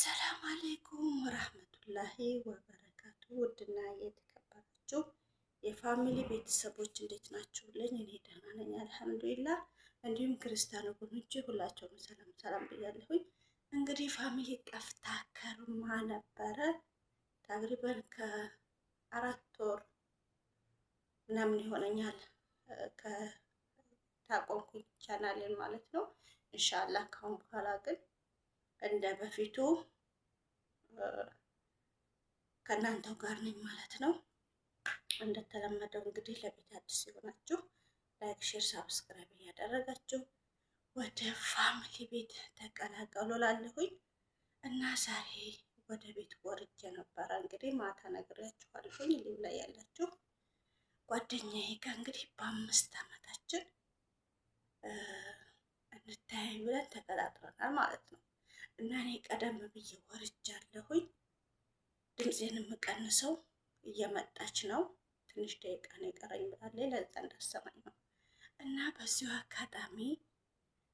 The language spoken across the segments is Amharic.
አሰላሙ አሌይኩም ወራህመቱላሂ ወበረካቱ። ውድና የተከበራችሁ የፋሚሊ ቤተሰቦች እንዴት ናችሁልኝ? እኔ ደህና ነኝ አልሐምዱሊላህ። እንዲሁም ክርስቲያን ወገኖቼ ሁላቸውም ሰላም ሰላም ብያለሁኝ። እንግዲህ ፋሚሊ ጠፍታ ከርማ ነበረ። ተቅሪበን ከ4 ወር ምናምን ይሆነኛል ከታቆምኩኝ ቻናሌን ማለት ነው። ኢንሻአላህ ካሁን በኋላ ግን እንደ በፊቱ ከእናንተው ጋር ነኝ ማለት ነው። እንደተለመደው እንግዲህ ለቤት አዲስ የሆናችሁ ላይክ፣ ሼር፣ ሳብስክራይብ እያደረጋችሁ ወደ ፋሚሊ ቤት ተቀላቀሉ ላለሁኝ እና ዛሬ ወደ ቤት ወርጄ ነበረ። እንግዲህ ማታ ነግሬያችኋለሁኝ። ሊብ ላይ ያላችሁ ጓደኛዬ ጋር እንግዲህ በ5 ዓመታችን እንታያይ ብለን ተቀጣጥረናል ማለት ነው። እና እኔ ቀደም ብዬ ወርጃለሁኝ። ድምፄን የምቀንሰው እየመጣች ነው። ትንሽ ደቂቃ ነው የቀረኝ ብላለች። ለዛ እንዳሰማኝ ነው። እና በዚሁ አጋጣሚ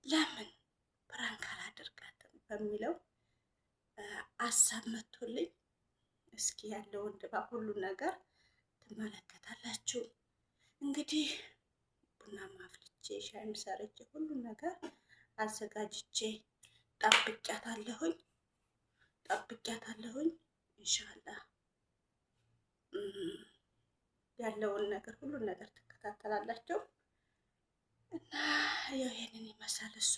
ለምን ፕራንክ አላደርጋትም በሚለው አሳብ መጥቶልኝ እስኪ ያለውን ድባብ ሁሉ ነገር ትመለከታላችሁ። እንግዲህ ቡና ማፍልቼ ሻይም ሰርቼ ሁሉ ነገር አዘጋጅቼ ጠብቂያታለሁኝ። ኢንሻአላህ ያለውን ነገር ሁሉን ነገር ትከታተላላችሁ። እና ይሄንን ይመስላል። እሷ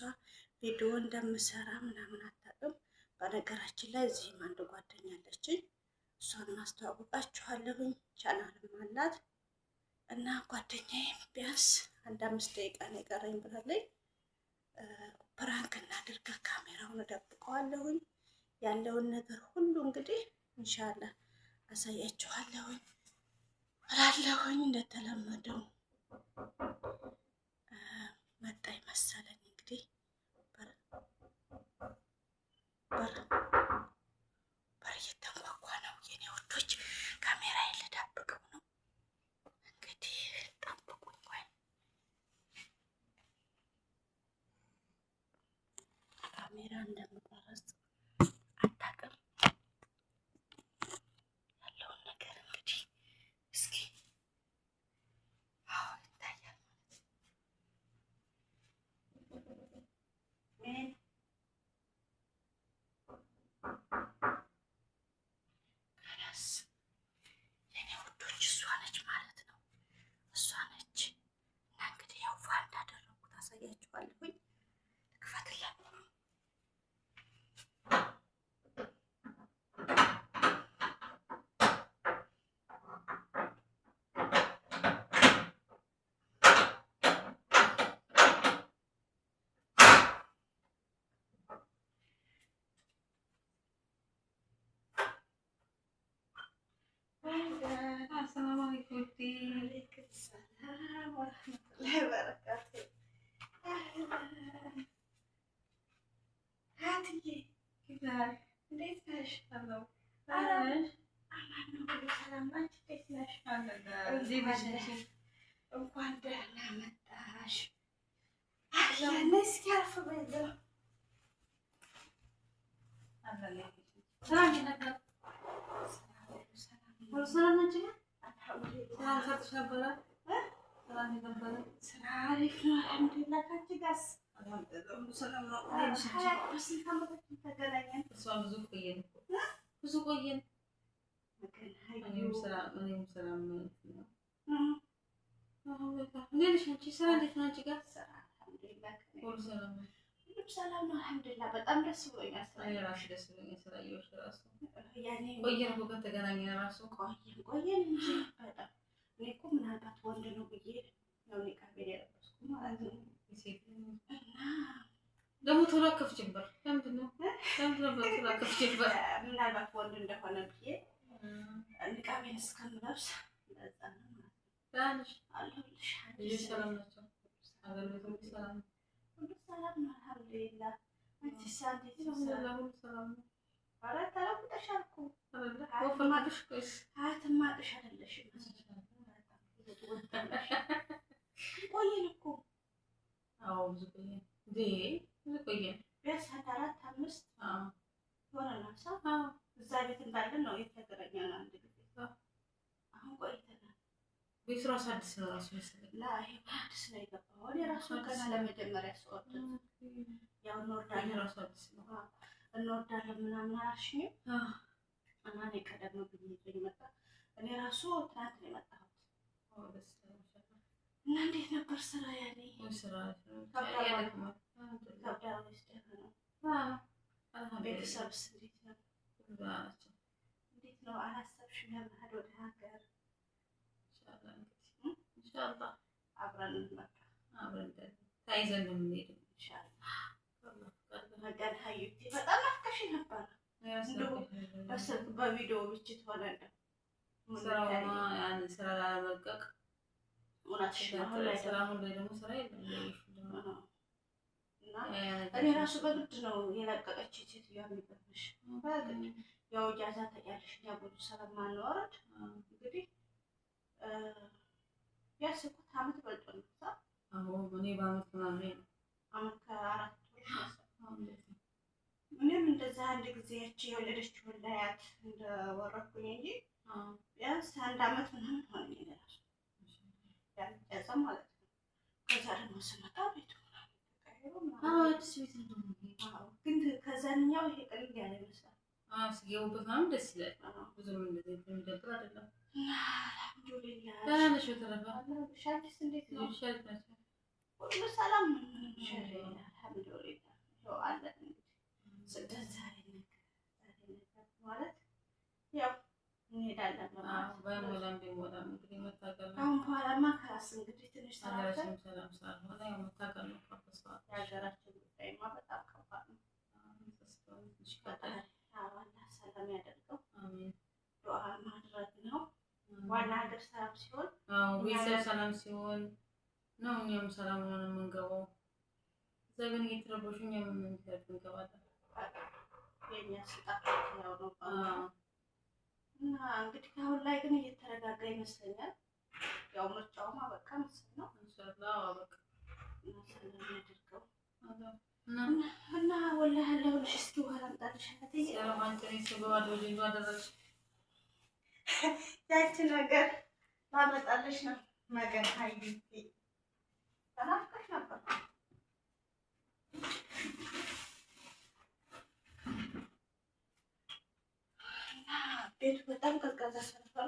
ቪዲዮ እንደምሰራ ምናምን አታውቅም። በነገራችን ላይ እዚህም አንድ ጓደኛ አለችኝ። እሷን ማስተዋወቃችኋለሁኝ። ቻናልም አላት እና ጓደኛዬ ቢያንስ 5 ደቂቃ ነው የቀረኝ ብላለች። ፕራንክ እናድርጋ፣ ካሜራውን እደብቀዋለሁኝ። ያለውን ነገር ሁሉ እንግዲህ ኢንሻአላህ አሳያችኋለሁኝ እላለሁኝ። እንደተለመደው መጣይ መሰለኝ እንግዲህ በር እየተንኳኳ ነው የኔ ወዶች። ካሜራዬን ልደብቀው ነው እንግዲህ ጠብቁኝ። ወይ ካሜራ እንደምቀረጽ አታውቅም። ያለውን ነገር እንግዲህ እስኪ አሁን ይታያል ከላስ የኔ ወዶች እሷ ነች ማለት ነው። እሷ ነች እና እንግዲህ ያው ፋ እንዳደረጉት አሳያችኋለሁኝ። ክፈትላት السلام عليكم ودي. وعليكم السلام ورحمة الله وبركاته. هاتي كيفك؟ እንዴት ነሽ? هلو. አማን ነው ሁሉ ሰላም ናችሁ? እንዴት ነሽ? እንኳን ደህና መጣሽ። አህለን እስኪ አርፍ በይዘው ስራ አሪፍ ነው አልሐምዱሊላህ። ከአንቺ ጋርስ? በስንት ዓመታችን ተገናኘን? ብዙ ቆየን። እኔም ሰላም ነው። እንዴት ነሽ አንቺ? ስራ እንዴት ነው አንቺ ጋር? ስራ አልሐምዱሊላህ ሁሉ ሰላም ነው። ሁሉም ሰላም ነው አልሐምዱሊላህ። በጣም ደስ ብሎኛል። እኔ ራሴ ደስ ብሎኛል ስላየሁሽ እራሱ። ያኔ ቆየን እኮ ከተገናኘን እራሱ ቆየን እንጂ በጣም እኔ እኮ ምናልባት ወንድ ነው ብዬ ነው ኒቃብ የለበስኩ ማለት ነው። እና ደግሞ ቶሎ አከፍችበት። ለምንድን ነው ቶሎ አከፍችበት? ምናልባት ወንድ እንደሆነ ብዬ ኒቃቤን እስከምለብስ ለዛ ነው ማለት ነው። አለሁልሽ። ልጆች ሰላም ናቸው? አገር ቤት ሁሉ ሰላም ነው? ሁሉ ሰላም ነው አልሐምዱሊላህ። አንቺስ እንዴት ነው? ሁሉ ሰላም ነው። ኧረ ተለውጠሻል እኮ ወፍራማሽ። ቆይስ አትማጥሽ አይደለሽም። ቆየን እኮ። አዎ ብዙ ቆየን። ብዙ ቆየን። ቢያንስ 4 5 ሆነናል። ሰው እዛ ቤት እንዳለን ነው የተገናኘን አንድ ጊዜ። አሁን ቆይተናል። ቤት ራሱ አዲስ ነው ራሱ መሰለኝ። ይሄ አዲስ ነው የገባው። እኔ ራሱ ገና ለመጀመሪያ ስወርድ ያው እንወርዳለን ራሱ አዲስ ነው እንወርዳለን ምናምን አላልሽኝም? እና እኔ ቀደም ብዬ ይዞኝ መጣ። እኔ ራሱ ትናንት ነው የመጣሁት። እና እንዴት ነበር ስራ? ያኔ ስራ ከብዳ ወይስ ደህና ነው? ቤተሰብስ እንዴት ነው? እንዴት ነው? አላሰብሽም ለመሄድ ወደ ሀገር? ኢንሻአላህ አብረን እንመጣ አብረን ተያይዘን ነው የምንሄደው ኢንሻአላህ። መገን ሀዩቲ በጣም ናፍቀሽ ነበር። እንደው በስልክ በቪዲዮ ብቻ ተወለደ ስራውማ ያን ስራ ላለመልቀቅ እውነትሽ ነው። ስራ አሁን ላይ ደግሞ ስራ የለም እና እኔ ራሱ በግድ ነው የለቀቀች ሴትዮዋ የሚገርምሽ። በግድ ያው እጃዛ ተያለሽ እኛ ብዙ ስለማንወርድ እንግዲህ ያስኩት አመት በልጦ ነው። አዎ እኔ በአመት ምናምን አመት ከ4 ወር ነው። እኔም እንደዛ አንድ ጊዜ ያቺ የወለደችውን ላያት እንደወረድኩኝ እንጂ ቢያንስ 1 አመት ምናምን ሆነኝ እራሱ ያዛ ማለት ነው። ከዛ ደግሞ ስመጣ ቤቱ አዲስ ቤት ነው። ግን ከዛኛው ይሄ ቀልል ያለ ይመስላል። ሲገቡበት ምናምን ደስ ይላል። ብዙም እንደዚህ የሚደብር አይደለም። አልሐምዱሊላህ ደህና ነሽ? በተረፈ ሻልስ እንዴት ነው? ሻል ናቸው ሁሉ ሰላም ነው። አልሐምዱሊላህ ያው አለን እንግዲህ ስደት ዛሬ ነገ ማለት ያው እንሄዳለን ማለት ባይሞላም ቢሞላም እንግዲህ መታገል ነው። አሁን በኋላማ ከራስ እንግዲህ ትንሽ ሀገራችን ሰላም ስላልሆነ ያው መታገል ነው። የሀገራችን ጉዳይማ በጣም ከባድ ነው። አላህ ሰላም ያደርገው። ዱዓ ማድረግ ነው ዋና። ሀገር ሰላም ሲሆን ቤተሰብ ሰላም ሲሆን ነው እኛም ሰላም ሆነን የምንገባው። እዛ ግን እየተረበሹ እኛም የምንሄድ እንገባለን። የእኛ ስጣት ያው ነው እና እንግዲህ አሁን ላይ ግን እየተረጋጋ ይመስለኛል። ያው ምርጫውማ በቃ ምስል ነው ኢንሻአላህ በቃ እና ሰላም ያደርገው እና ወላሂ ያለሁልሽ። እስኪ ውሃ ላምጣልሽ እህትዬ። አንቺ ሰበባዶ ልጅ አደረግሽ ያቺ ነገር ላመጣልሽ ነው። መገን ሀዩቲ ተናፍቀሽ ነበር። ቤቱ በጣም ቀዝቃዛ ስለነበረ